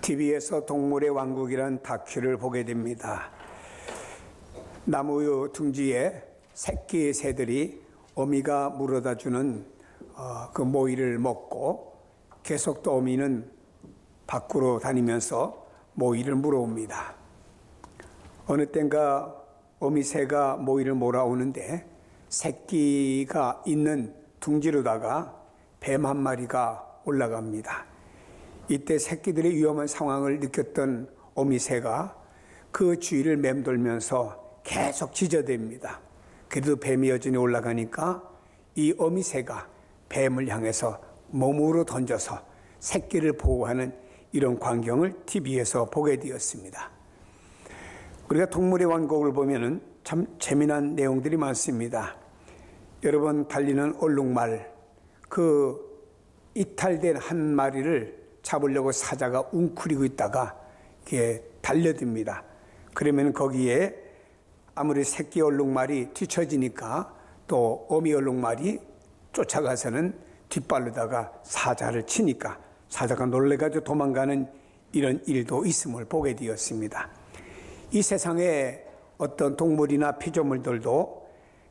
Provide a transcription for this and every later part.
TV에서 동물의 왕국이라는 다큐를 보게 됩니다. 나무 둥지에 새끼 새들이 어미가 물어다 주는 그 모이를 먹고 계속 또 어미는 밖으로 다니면서 모이를 물어옵니다. 어느 땐가 어미 새가 모이를 몰아오는데 새끼가 있는 둥지로다가 뱀 한 마리가 올라갑니다. 이때 새끼들의 위험한 상황을 느꼈던 어미 새가 그 주위를 맴돌면서 계속 지저댑니다. 그래도 뱀이 여전히 올라가니까 이 어미 새가 뱀을 향해서 몸으로 던져서 새끼를 보호하는 이런 광경을 TV에서 보게 되었습니다. 우리가 동물의 왕국을 보면은 참 재미난 내용들이 많습니다. 여러 번 달리는 얼룩말, 그 이탈된 한 마리를 잡으려고 사자가 웅크리고 있다가 이렇게 달려듭니다. 그러면 거기에 아무리 새끼 얼룩말이 뒤처지니까 또 어미 얼룩말이 쫓아가서는 뒷발로다가 사자를 치니까 사자가 놀래가지고 도망가는 이런 일도 있음을 보게 되었습니다. 이 세상에 어떤 동물이나 피조물들도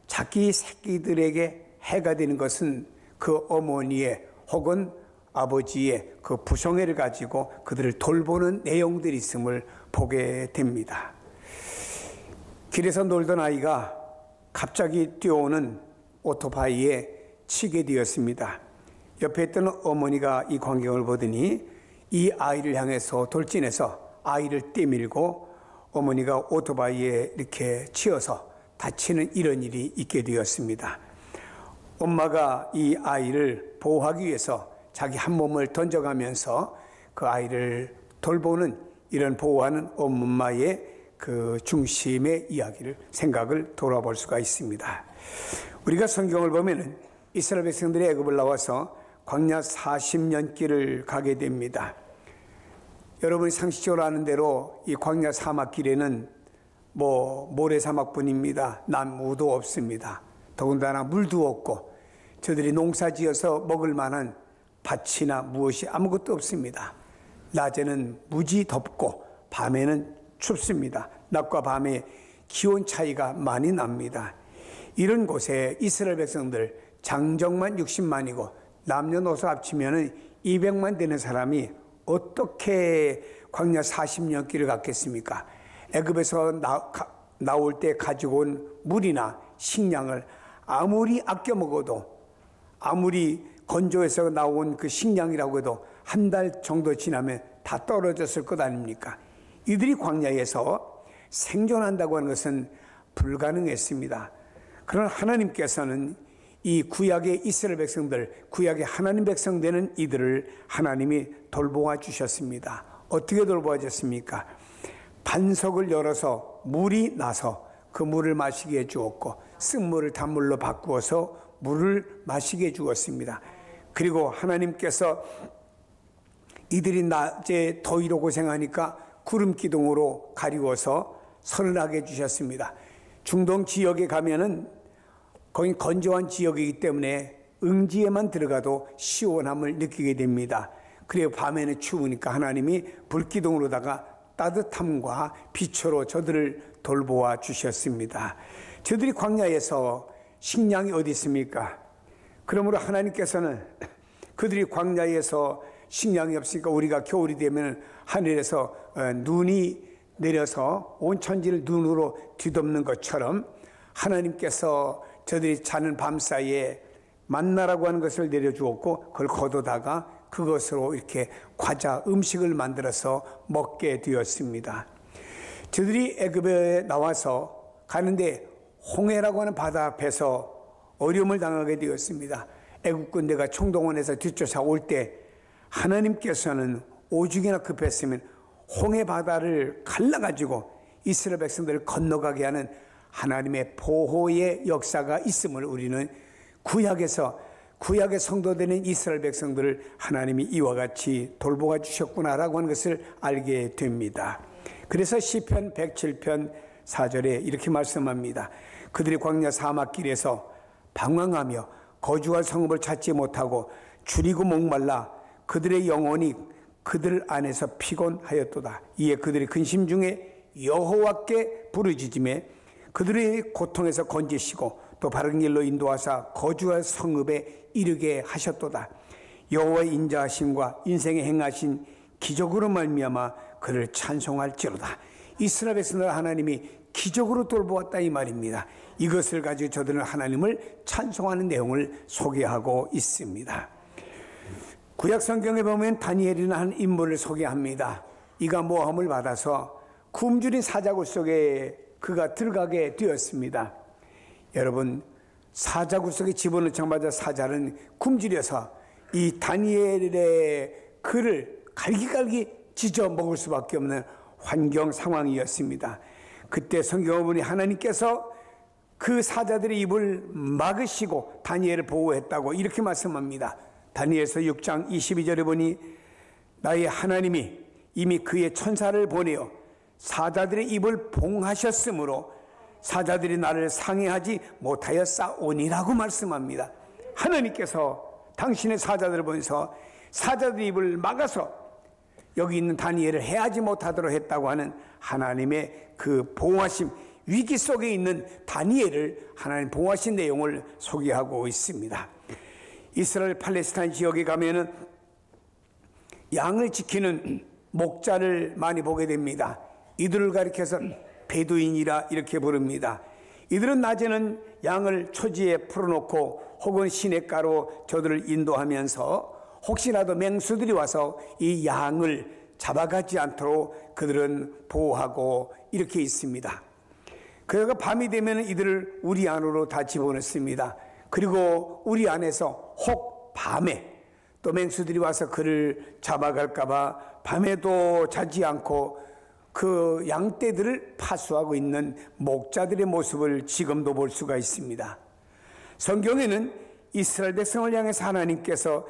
자기 새끼들에게 해가 되는 것은 그 어머니의 혹은 아버지의 그 부성애를 가지고 그들을 돌보는 내용들이 있음을 보게 됩니다. 길에서 놀던 아이가 갑자기 뛰어오는 오토바이에 치게 되었습니다. 옆에 있던 어머니가 이 광경을 보더니 이 아이를 향해서 돌진해서 아이를 떼밀고 어머니가 오토바이에 이렇게 치여서 다치는 이런 일이 있게 되었습니다. 엄마가 이 아이를 보호하기 위해서 자기 한 몸을 던져가면서 그 아이를 돌보는 이런 보호하는 엄마의 그 중심의 이야기를 생각을 돌아볼 수가 있습니다. 우리가 성경을 보면은 이스라엘 백성들이 애굽을 나와서 광야 40년 길을 가게 됩니다. 여러분이 상식적으로 아는 대로 이 광야 사막 길에는 모래사막뿐입니다. 나무도 없습니다. 더군다나 물도 없고 저들이 농사지어서 먹을 만한 밭이나 무엇이 아무것도 없습니다. 낮에는 무지 덥고 밤에는 춥습니다. 낮과 밤의 기온 차이가 많이 납니다. 이런 곳에 이스라엘 백성들 장정만 60만이고 남녀노소 합치면 200만 되는 사람이 어떻게 광야 40년 길을 갔겠습니까? 애굽에서 나올 때 가지고 온 물이나 식량을 아무리 아껴 먹어도 아무리 건조해서 나온 그 식량이라고 해도 한 달 정도 지나면 다 떨어졌을 것 아닙니까? 이들이 광야에서 생존한다고 하는 것은 불가능했습니다. 그러나 하나님께서는 이 구약의 이스라엘 백성들, 구약의 하나님 백성 되는 이들을 하나님이 돌보아 주셨습니다. 어떻게 돌보아 주셨습니까? 반석을 열어서 물이 나서 그 물을 마시게 해주었고 쓴물을 단물로 바꾸어서 물을 마시게 해주었습니다. 그리고 하나님께서 이들이 낮에 더위로 고생하니까 구름 기둥으로 가리워서 서늘하게 해주셨습니다. 중동 지역에 가면은 거긴 건조한 지역이기 때문에 응지에만 들어가도 시원함을 느끼게 됩니다. 그리고 밤에는 추우니까 하나님이 불기둥으로다가 따뜻함과 빛으로 저들을 돌보아 주셨습니다. 저들이 광야에서 식량이 어디 있습니까? 그러므로 하나님께서는 그들이 광야에서 식량이 없으니까 우리가 겨울이 되면 하늘에서 눈이 내려서 온 천지를 눈으로 뒤덮는 것처럼 하나님께서 저들이 자는 밤 사이에 만나라고 하는 것을 내려주었고 그걸 거두다가 그것으로 이렇게 과자, 음식을 만들어서 먹게 되었습니다. 저들이 애굽에 나와서 가는데 홍해라고 하는 바다 앞에서 어려움을 당하게 되었습니다. 애굽 군대가 총동원해서 뒤쫓아올 때 하나님께서는 오죽이나 급했으면 홍해 바다를 갈라가지고 이스라엘 백성들을 건너가게 하는 하나님의 보호의 역사가 있음을 우리는 구약의 성도되는 이스라엘 백성들을 하나님이 이와 같이 돌보아 주셨구나라고 하는 것을 알게 됩니다. 그래서 시편 107편 4절에 이렇게 말씀합니다. 그들이 광야 사막길에서 방황하며 거주할 성읍을 찾지 못하고 줄이고 목말라 그들의 영혼이 그들 안에서 피곤하였도다. 이에 그들이 근심 중에 여호와께 부르짖음에 그들의 고통에서 건지시고 또 바른 길로 인도하사 거주할 성읍에 이르게 하셨도다. 여호와의 인자하심과 인생에 행하신 기적으로 말미암아 그를 찬송할지로다. 이스라엘 백성들 하나님이 기적으로 돌보았다 이 말입니다. 이것을 가지고 저들은 하나님을 찬송하는 내용을 소개하고 있습니다. 구약 성경에 보면 다니엘이라는 한 인물을 소개합니다. 이가 모함을 받아서 굶주린 사자굴 속에 그가 들어가게 되었습니다. 여러분, 사자굴 속에 집어넣자마자 사자는 굶주려서 이 다니엘의 그를 갈기갈기 찢어 먹을 수밖에 없는 환경 상황이었습니다. 그때 성경을 보니 하나님께서 그 사자들의 입을 막으시고 다니엘을 보호했다고 이렇게 말씀합니다. 다니엘서 6장 22절에 보니 나의 하나님이 이미 그의 천사를 보내어 사자들의 입을 봉하셨으므로 사자들이 나를 상해하지 못하였사오니라고 말씀합니다. 하나님께서 당신의 사자들을 보내서 사자들의 입을 막아서 여기 있는 다니엘을 해하지 못하도록 했다고 하는 하나님의 그 보호하심, 위기 속에 있는 다니엘을 하나님 보호하신 내용을 소개하고 있습니다. 이스라엘 팔레스타인 지역에 가면은 양을 지키는 목자를 많이 보게 됩니다. 이들을 가리켜서 베두인이라 이렇게 부릅니다. 이들은 낮에는 양을 초지에 풀어놓고 혹은 시냇가로 저들을 인도하면서 혹시라도 맹수들이 와서 이 양을 잡아가지 않도록 그들은 보호하고 이렇게 있습니다. 그러가 밤이 되면 이들을 우리 안으로 다 집어넣습니다. 그리고 우리 안에서 혹 밤에 또 맹수들이 와서 그를 잡아갈까봐 밤에도 자지 않고 그 양떼들을 파수하고 있는 목자들의 모습을 지금도 볼 수가 있습니다. 성경에는 이스라엘 백성을 향해서 하나님께서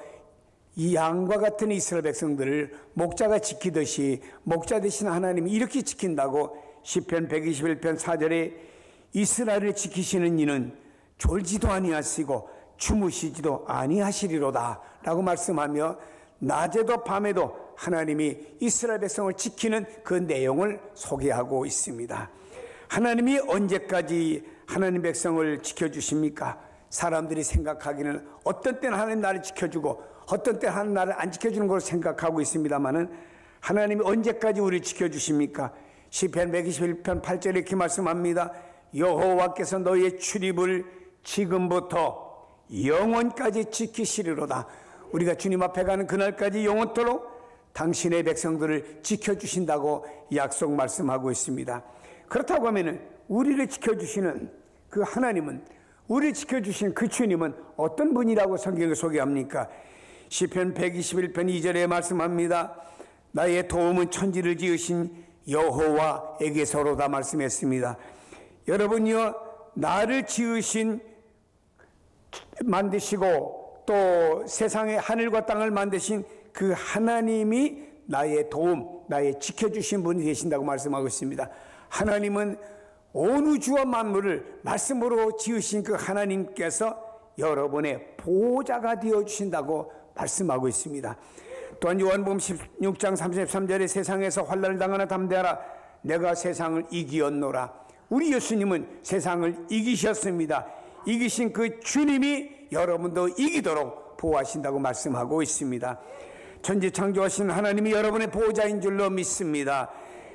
이 양과 같은 이스라엘 백성들을 목자가 지키듯이 목자 되신 하나님이 이렇게 지킨다고 시편 121편 4절에 이스라엘을 지키시는 이는 졸지도 아니하시고 주무시지도 아니하시리로다 라고 말씀하며 낮에도 밤에도 하나님이 이스라엘 백성을 지키는 그 내용을 소개하고 있습니다. 하나님이 언제까지 하나님 백성을 지켜주십니까? 사람들이 생각하기는 어떤 때는 하나님 나를 지켜주고 어떤 때는 하나님 나를 안 지켜주는 걸로 생각하고 있습니다만은 하나님이 언제까지 우리를 지켜주십니까? 시편 121편 8절에 이렇게 말씀합니다. 여호와께서 너희의 출입을 지금부터 영원까지 지키시리로다. 우리가 주님 앞에 가는 그날까지 영원토록 당신의 백성들을 지켜주신다고 약속 말씀하고 있습니다. 그렇다고 하면 우리를 지켜주시는 그 하나님은, 우리를 지켜주신 그 주님은 어떤 분이라고 성경을 소개합니까? 시편 121편 2절에 말씀합니다. 나의 도움은 천지를 지으신 여호와에게서로다 말씀했습니다. 여러분이요, 나를 지으신, 만드시고 또 세상의 하늘과 땅을 만드신 그 하나님이 나의 도움, 나의 지켜주신 분이 되신다고 말씀하고 있습니다. 하나님은 온 우주와 만물을 말씀으로 지으신 그 하나님께서 여러분의 보호자가 되어주신다고 말씀하고 있습니다. 또한 요한복음 16장 33절에 세상에서 환난을 당하나 담대하라 내가 세상을 이기었노라. 우리 예수님은 세상을 이기셨습니다. 이기신 그 주님이 여러분도 이기도록 보호하신다고 말씀하고 있습니다. 천지 창조하신 하나님이 여러분의 보호자인 줄로 믿습니다.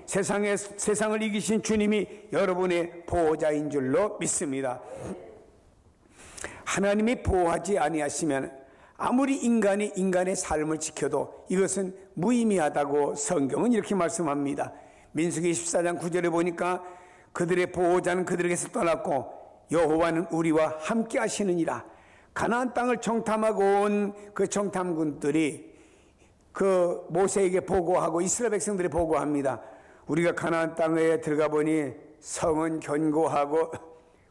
세상을 이기신 주님이 여러분의 보호자인 줄로 믿습니다. 하나님이 보호하지 아니하시면 아무리 인간이 인간의 삶을 지켜도 이것은 무의미하다고 성경은 이렇게 말씀합니다. 민수기 14장 9절에 보니까 그들의 보호자는 그들에게서 떠났고 여호와는 우리와 함께 하시느니라. 가나안 땅을 정탐하고 온 그 정탐군들이 그 모세에게 보고하고 이스라엘 백성들이 보고합니다. 우리가 가나안 땅에 들어가 보니 성은 견고하고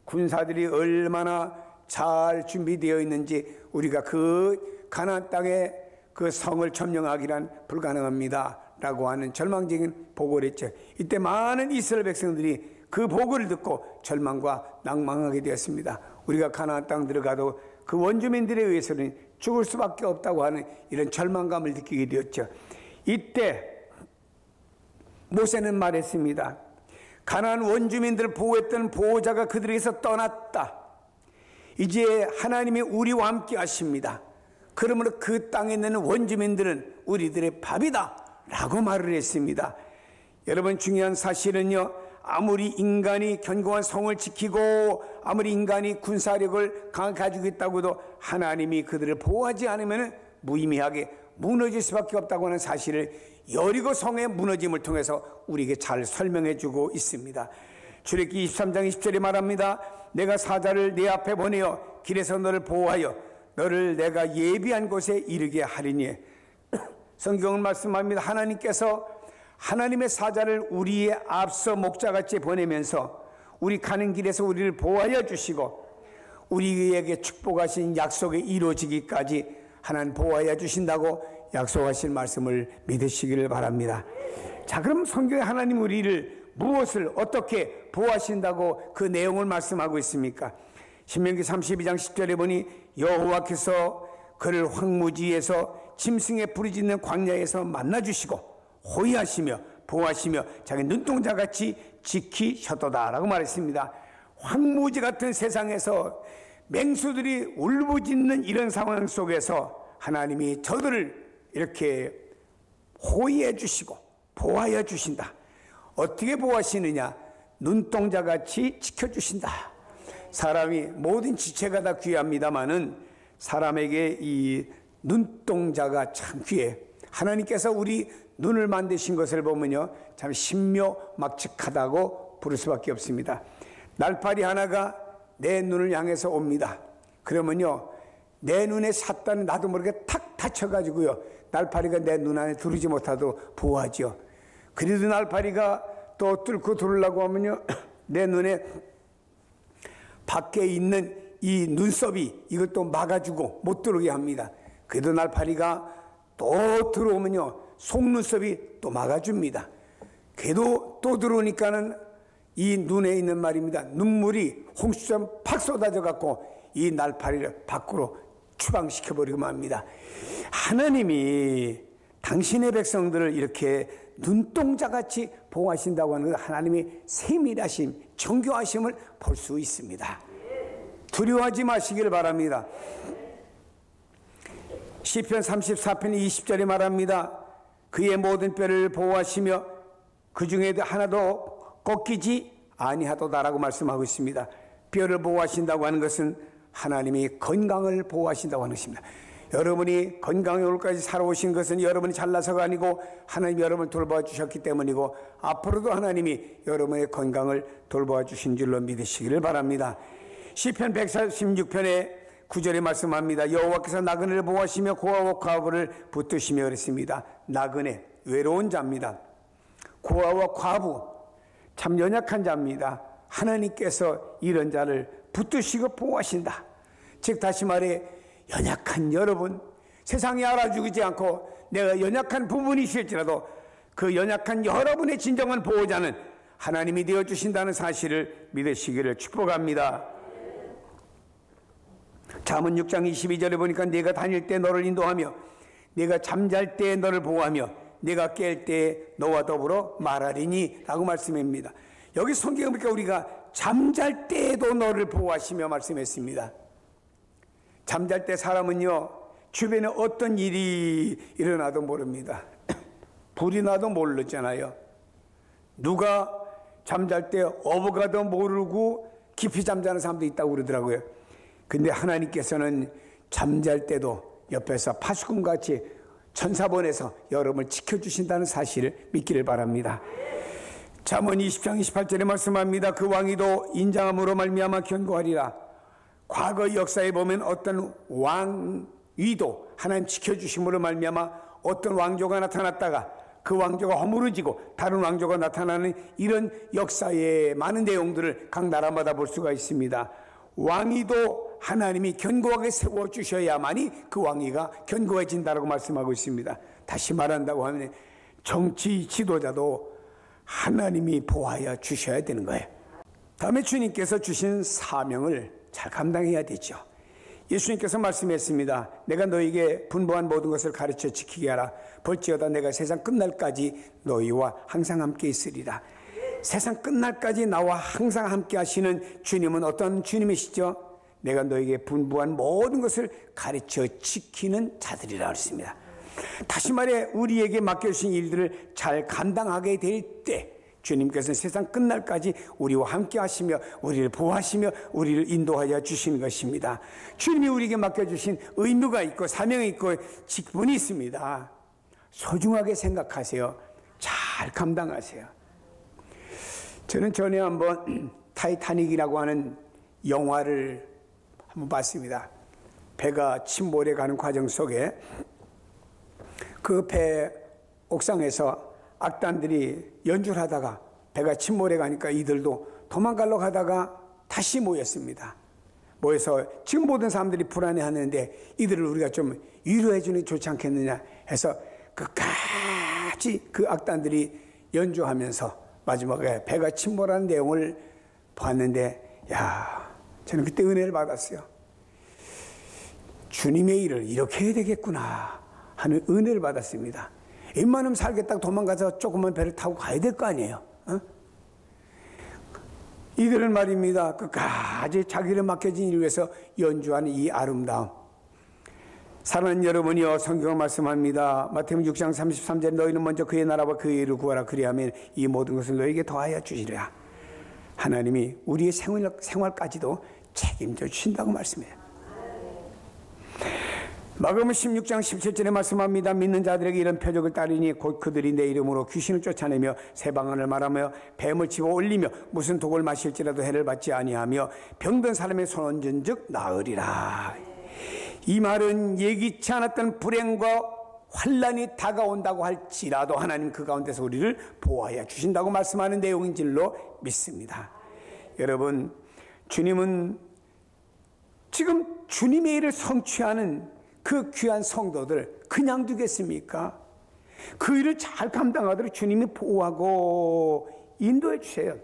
군사들이 얼마나 잘 준비되어 있는지 우리가 그 가나안 땅에 그 성을 점령하기란 불가능합니다 라고 하는 절망적인 보고를 했죠. 이때 많은 이스라엘 백성들이 그 보고를 듣고 절망과 낭망하게 되었습니다. 우리가 가나안 땅 들어가도 그 원주민들에 의해서는 죽을 수밖에 없다고 하는 이런 절망감을 느끼게 되었죠. 이때 모세는 말했습니다. 가나안 원주민들을 보호했던 보호자가 그들에게서 떠났다. 이제 하나님이 우리와 함께 하십니다. 그러므로 그 땅에 있는 원주민들은 우리들의 밥이다 라고 말을 했습니다. 여러분, 중요한 사실은요, 아무리 인간이 견고한 성을 지키고 아무리 인간이 군사력을 강하게 가지고 있다고 해도 하나님이 그들을 보호하지 않으면 무의미하게 무너질 수밖에 없다고 하는 사실을 여리고 성의 무너짐을 통해서 우리에게 잘 설명해 주고 있습니다. 출애굽기 23장 20절에 말합니다. 내가 사자를 네 앞에 보내어 길에서 너를 보호하여 너를 내가 예비한 곳에 이르게 하리니. 성경은 말씀합니다. 하나님께서 하나님의 사자를 우리의 앞서 목자같이 보내면서 우리 가는 길에서 우리를 보호하여 주시고 우리에게 축복하신 약속이 이루어지기까지 하나님 보호하여 주신다고 약속하실 말씀을 믿으시기를 바랍니다. 자, 그럼 성경에 하나님 우리를 무엇을 어떻게 보호하신다고 그 내용을 말씀하고 있습니까? 신명기 32장 10절에 보니 여호와께서 그를 황무지에서 짐승의 부르짖는 광야에서 만나주시고 호위하시며 보호하시며 자기 눈동자같이 지키셨도다라고 말했습니다. 황무지 같은 세상에서 맹수들이 울부짖는 이런 상황 속에서 하나님이 저들을 이렇게 호위해 주시고 보호하여 주신다. 어떻게 보호하시느냐? 눈동자같이 지켜주신다. 사람이 모든 지체가 다 귀합니다마는 사람에게 이 눈동자가 참 귀해. 하나님께서 우리 눈을 만드신 것을 보면요, 참 신묘막측하다고 부를 수밖에 없습니다. 날파리 하나가 내 눈을 향해서 옵니다. 그러면요, 내 눈에 샀다는 나도 모르게 탁 다쳐가지고요, 날파리가 내 눈 안에 들어오지 못하도록 보호하죠. 그래도 날파리가 또 뚫고 들어오려고 하면요, 내 눈에 밖에 있는 이 눈썹이 이것도 막아주고 못 들어오게 합니다. 그래도 날파리가 또 들어오면요, 속눈썹이 또 막아줍니다. 그래도 또 들어오니까는 이 눈에 있는 말입니다, 눈물이 홍수처럼 팍 쏟아져 갖고 이 날파리를 밖으로 추방시켜버리고 맙니다. 하나님이 당신의 백성들을 이렇게 눈동자같이 보호하신다고 하는 것, 하나님의 세밀하심, 정교하심을 볼 수 있습니다. 두려워하지 마시길 바랍니다. 시편 34편 20절에 말합니다. 그의 모든 뼈를 보호하시며 그 중에도 하나도 꺾이지 아니하도다라고 말씀하고 있습니다. 뼈를 보호하신다고 하는 것은 하나님이 건강을 보호하신다고 하는 것입니다. 여러분이 건강에 오늘까지 살아오신 것은 여러분이 잘나서가 아니고 하나님이 여러분을 돌보아 주셨기 때문이고 앞으로도 하나님이 여러분의 건강을 돌보아 주신 줄로 믿으시기를 바랍니다. 시편 146편에 9절에 말씀합니다. 여호와께서 나그네를 보호하시며 고아와 과부를 붙드시며 그랬습니다. 나그네, 외로운 자입니다. 고아와 과부, 참 연약한 자입니다. 하나님께서 이런 자를 붙드시고 보호하신다. 즉 다시 말해 연약한 여러분, 세상이 알아주지 않고 내가 연약한 부분이실지라도 그 연약한 여러분의 진정한 보호자는 하나님이 되어주신다는 사실을 믿으시기를 축복합니다. 잠언 6장 22절에 보니까 내가 다닐 때 너를 인도하며 내가 잠잘 때 너를 보호하며 내가 깰 때 너와 더불어 말하리니 라고 말씀합니다. 여기 성경에 보니까 우리가 잠잘 때에도 너를 보호하시며 말씀했습니다. 잠잘 때 사람은요, 주변에 어떤 일이 일어나도 모릅니다. 불이 나도 모르잖아요. 누가 잠잘 때 어부가도 모르고 깊이 잠자는 사람도 있다고 그러더라고요. 근데 하나님께서는 잠잘 때도 옆에서 파수꾼같이 천사 보내서 여러분을 지켜주신다는 사실을 믿기를 바랍니다. 잠언 20장 28절에 말씀합니다. 그 왕위도 인자함으로 말미암아 견고하리라. 과거 역사에 보면 어떤 왕위도 하나님 지켜주심으로 말미암아 어떤 왕조가 나타났다가 그 왕조가 허물어지고 다른 왕조가 나타나는 이런 역사의 많은 내용들을 각 나라마다 볼 수가 있습니다. 왕위도 하나님이 견고하게 세워주셔야만이 그 왕위가 견고해진다고 말씀하고 있습니다. 다시 말한다고 하면 정치 지도자도 하나님이 보호하여 주셔야 되는 거예요. 다음에 주님께서 주신 사명을 잘 감당해야 되죠. 예수님께서 말씀했습니다. 내가 너에게 분부한 모든 것을 가르쳐 지키게 하라. 볼지어다 내가 세상 끝날까지 너희와 항상 함께 있으리라. 세상 끝날까지 나와 항상 함께 하시는 주님은 어떤 주님이시죠? 내가 너에게 분부한 모든 것을 가르쳐 지키는 자들이라 했습니다. 다시 말해 우리에게 맡겨주신 일들을 잘 감당하게 될 때 주님께서는 세상 끝날까지 우리와 함께 하시며 우리를 보호하시며 우리를 인도하여 주시는 것입니다. 주님이 우리에게 맡겨주신 의무가 있고 사명이 있고 직분이 있습니다. 소중하게 생각하세요. 잘 감당하세요. 저는 전에 한번 타이타닉이라고 하는 영화를 한번 봤습니다. 배가 침몰해 가는 과정 속에 그 배 옥상에서 악단들이 연주를 하다가 배가 침몰해 가니까 이들도 도망가려고 하다가 다시 모였습니다. 모여서 지금 모든 사람들이 불안해하는데 이들을 우리가 좀 위로해 주는 게 좋지 않겠느냐 해서 끝까지 그 악단들이 연주하면서 마지막에 배가 침몰하는 내용을 봤는데 저는 그때 은혜를 받았어요. 주님의 일을 이렇게 해야 되겠구나 하는 은혜를 받았습니다. 웬만하면 살겠다고 도망가서 조그만 배를 타고 가야 될 거 아니에요. 이들은 말입니다. 끝까지 자기를 맡겨진 일을 위해서 연주하는 이 아름다움. 사랑하는 여러분이여, 성경은 말씀합니다. 마태복음 6장 33절 너희는 먼저 그의 나라와 그의 의를 구하라. 그리하면 이 모든 것을 너희에게 더하여 주시리라. 하나님이 우리의 생활까지도 책임져 주신다고 말씀해요. 마가복음 16장 17절에 말씀합니다. 믿는 자들에게 이런 표적을 따르니 곧 그들이 내 이름으로 귀신을 쫓아내며 새 방언을 말하며 뱀을 집어 올리며 무슨 독을 마실지라도 해를 받지 아니하며 병든 사람의 손 얹은즉 나으리라. 이 말은 예기치 않았던 불행과 환난이 다가온다고 할지라도 하나님 그 가운데서 우리를 보호하여 주신다고 말씀하는 내용인 줄로 믿습니다. 여러분, 주님은 지금 주님의 일을 성취하는 그 귀한 성도들 그냥 두겠습니까? 그 일을 잘 감당하도록 주님이 보호하고 인도해 주세요.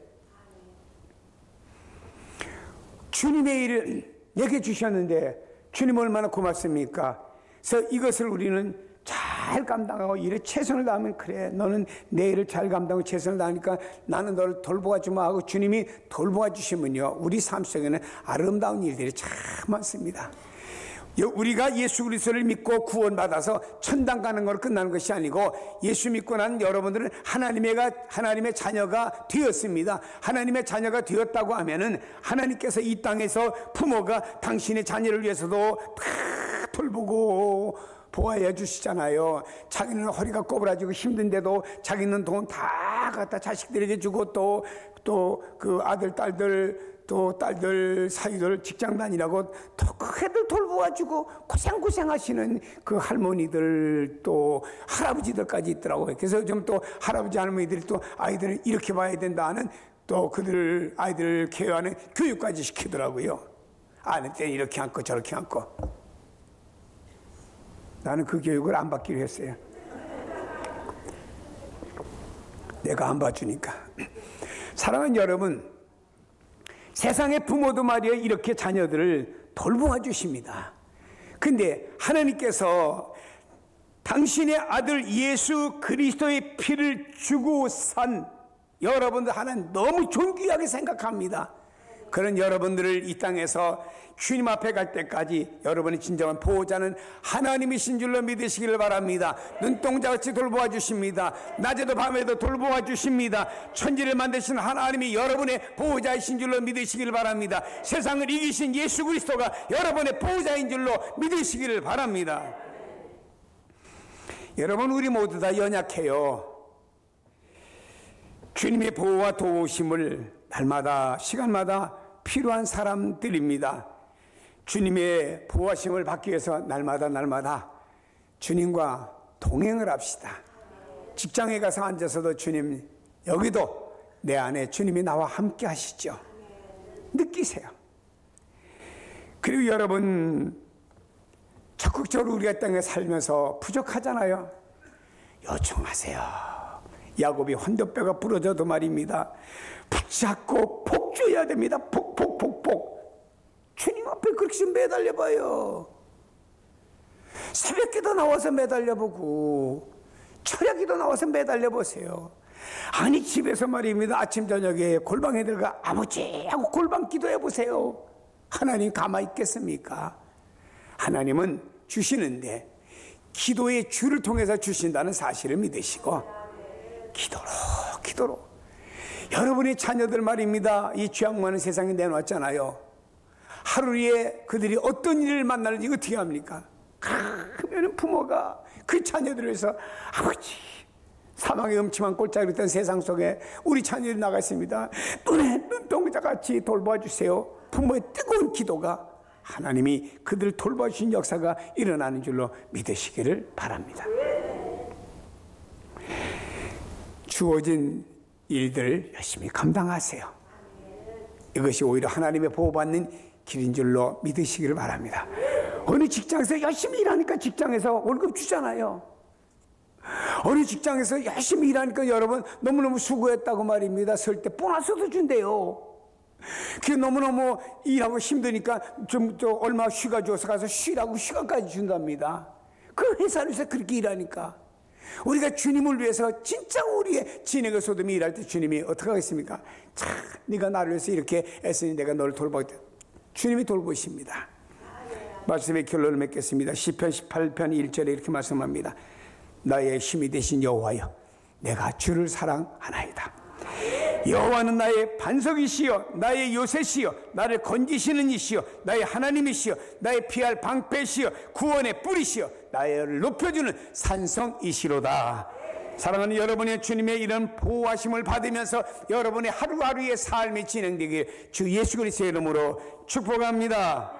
주님의 일을 내게 주셨는데 주님 얼마나 고맙습니까? 그래서 이것을 우리는 잘 감당하고 일에 최선을 다하면 그래 너는 내 일을 잘 감당하고 최선을 다하니까 나는 너를 돌보아 주마 하고 주님이 돌보아 주시면요 우리 삶 속에는 아름다운 일들이 참 많습니다. 우리가 예수 그리스도를 믿고 구원받아서 천당 가는 걸 끝나는 것이 아니고 예수 믿고 난 여러분들은 하나님의 자녀가 되었습니다. 하나님의 자녀가 되었다고 하면은 하나님께서 이 땅에서 부모가 당신의 자녀를 위해서도 다 돌보고 보호해 주시잖아요. 자기는 허리가 꼬부라지고 힘든데도 자기는 돈 다 갖다 자식들에게 주고 또 그 아들 딸들 사위들 직장 다니라고 또 그 애들 돌보아주고 고생 하시는 그 할머니들 또 할아버지들까지 있더라고요. 그래서 좀 또 할아버지 할머니들이 또 아이들을 이렇게 봐야 된다 하는 또 그들 아이들을 케어하는 교육까지 시키더라고요. 아는 때는 이렇게 앉고 저렇게 앉고. 나는 그 교육을 안 받기로 했어요. 내가 안 봐주니까. 사랑하는 여러분, 세상의 부모도 말이에요 이렇게 자녀들을 돌보아 주십니다. 근데 하나님께서 당신의 아들 예수 그리스도의 피를 주고 산 여러분들 하나님 너무 존귀하게 생각합니다. 그런 여러분들을 이 땅에서 주님 앞에 갈 때까지 여러분의 진정한 보호자는 하나님이신 줄로 믿으시기를 바랍니다. 눈동자같이 돌보아 주십니다. 낮에도 밤에도 돌보아 주십니다. 천지를 만드신 하나님이 여러분의 보호자이신 줄로 믿으시기를 바랍니다. 세상을 이기신 예수 그리스도가 여러분의 보호자인 줄로 믿으시기를 바랍니다. 여러분, 우리 모두 다 연약해요. 주님의 보호와 도우심을 날마다 시간마다 필요한 사람들입니다. 주님의 보호하심을 받기 위해서 날마다 주님과 동행을 합시다. 직장에 가서 앉아서도 주님, 여기도 내 안에 주님이 나와 함께 하시죠. 느끼세요. 그리고 여러분, 적극적으로 우리가 땅에 살면서 부족하잖아요. 요청하세요. 야곱이 헌옷뼈가 부러져도 말입니다. 붙잡고 복 줘야 됩니다. 복. 주님 앞에 그렇게 좀 매달려봐요. 새벽기도 나와서 매달려보고 철야기도 나와서 매달려보세요. 아니 집에서 말입니다. 아침 저녁에 골방에 들어가 아버지 하고 골방 기도해보세요. 하나님 가만히 있겠습니까? 하나님은 주시는데 기도의 주를 통해서 주신다는 사실을 믿으시고 기도로 여러분의 자녀들 말입니다. 이 죄악 많은 세상에 내놓았잖아요. 하루에 그들이 어떤 일을 만나는지 어떻게 합니까? 그러면 부모가 그 자녀들을 위해서 아버지 사망의 음침한 골짜기로 있던 세상 속에 우리 자녀들이 나가 있습니다. 눈에 눈동자같이 돌봐주세요. 부모의 뜨거운 기도가 하나님이 그들을 돌봐주신 역사가 일어나는 줄로 믿으시기를 바랍니다. 주어진 일들을 열심히 감당하세요. 이것이 오히려 하나님의 보호받는 길인 줄로 믿으시기를 바랍니다. 어느 직장에서 열심히 일하니까 직장에서 월급 주잖아요. 어느 직장에서 열심히 일하니까 여러분 너무너무 수고했다고 말입니다. 설 때 보너스도 준대요. 그 너무너무 일하고 힘드니까 좀 얼마 휴가 줘서 가서 쉬라고 휴가까지 준답니다. 그 회사에서 그렇게 일하니까 우리가 주님을 위해서 진짜 우리의 진액의 소돔이 일할 때 주님이 어떻게 하겠습니까? 참 네가 나를 위해서 이렇게 애쓰니 내가 너를 돌보겠다. 주님이 돌보십니다. 말씀의 결론을 맺겠습니다. 시편 18편 1절에 이렇게 말씀합니다. 나의 힘이 되신 여호와여 내가 주를 사랑하나이다. 여호와는 나의 반석이시여 나의 요새시여 나를 건지시는 이시여 나의 하나님이시여 나의 피할 방패시여 구원의 뿌리시여 나를 높여주는 산성이시로다. 사랑하는 여러분의 주님의 이런 보호하심을 받으면서 여러분의 하루하루의 삶이 진행되길 주 예수 그리스도의 이름으로 축복합니다.